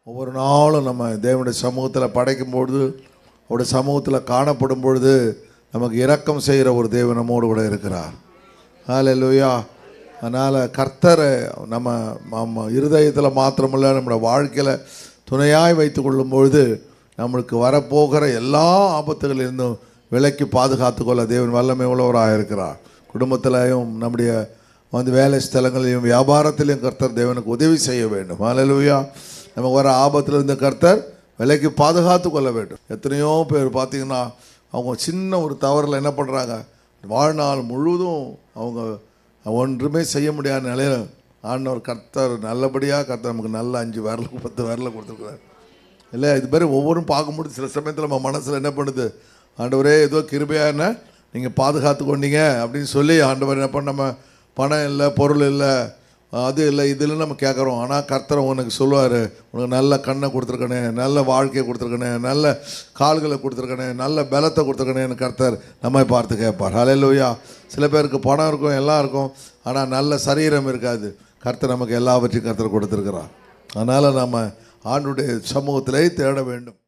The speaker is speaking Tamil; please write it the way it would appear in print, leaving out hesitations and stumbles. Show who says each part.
Speaker 1: ஒவ்வொரு நாளும் நம்ம தேவனுடைய சமூகத்தில் படைக்கும் பொழுது, அவருடைய சமூகத்தில் காணப்படும் பொழுது நமக்கு இரக்கம் செய்கிற ஒரு தேவன் நம்மோடு கூட இருக்கிறார். ஹல்லேலூயா. அதனால் கர்த்தரை நம்ம இருதயத்தில் மாத்திரமல்ல, நம்மளோட வாழ்க்கையில் துணையாய் வைத்து கொள்ளும் பொழுது நம்மளுக்கு வரப்போகிற எல்லா ஆபத்துகளிலிருந்தும் விலக்கி பாதுகாத்து கொள்ள தேவன் வல்லமை உள்ளவராக இருக்கிறார். குடும்பத்திலையும் நம்முடைய வேலை ஸ்தலங்களையும் வியாபாரத்திலையும் கர்த்தர் தேவனுக்கு உதவி செய்ய வேண்டும். ஹல்லேலூயா. நமக்கு வர ஆபத்திலிருந்து கர்த்தர் விலைக்கு பாதுகாத்து கொள்ள வேண்டும். எத்தனையோ பேர் பார்த்திங்கன்னா அவங்க சின்ன ஒரு தவறில் என்ன பண்ணுறாங்க, வாழ்நாள் முழுவதும் அவங்க ஒன்றுமே செய்ய முடியாத நிலையில் ஆண்டவர் கர்த்தர் நல்லபடியாக கர்த்தர் நமக்கு நல்ல 5 விரல் 10 விரலை கொடுத்துருக்குறாரு. இல்லை இது மாதிரி ஒவ்வொன்றும் பார்க்கும்போது சில சமயத்தில் நம்ம மனசில் என்ன பண்ணுது, ஆண்டவரே ஏதோ கிருபையாக என்ன நீங்கள் பாதுகாத்து கொண்டீங்க அப்படின்னு சொல்லி ஆண்டவர் என்ன பண்ண, நம்ம பணம் இல்லை, பொருள் இல்லை, அது இல்லை, இதில் நம்ம கேட்குறோம். ஆனால் கர்த்தர் உனக்கு சொல்லுவார், உனக்கு நல்ல கண்ணை கொடுத்துருக்கனே, நல்ல வாழ்க்கையை கொடுத்துருக்கனே, நல்ல கால்களை கொடுத்துருக்கனே, நல்ல பலத்தை கொடுத்துருக்கனேன்னு கர்த்தர் நம்மை பார்த்து கேட்பார். ஹல்லேலூயா. சில பேருக்கு பணம் இருக்கும், எல்லாம் இருக்கும், ஆனால் நல்ல சரீரம் இருக்காது. கர்த்தர் நமக்கு எல்லாவற்றையும் கர்த்தர் கொடுத்துருக்கிறார். அதனால் நம்ம ஆண்டுடைய சமூகத்திலே தேட வேண்டும்.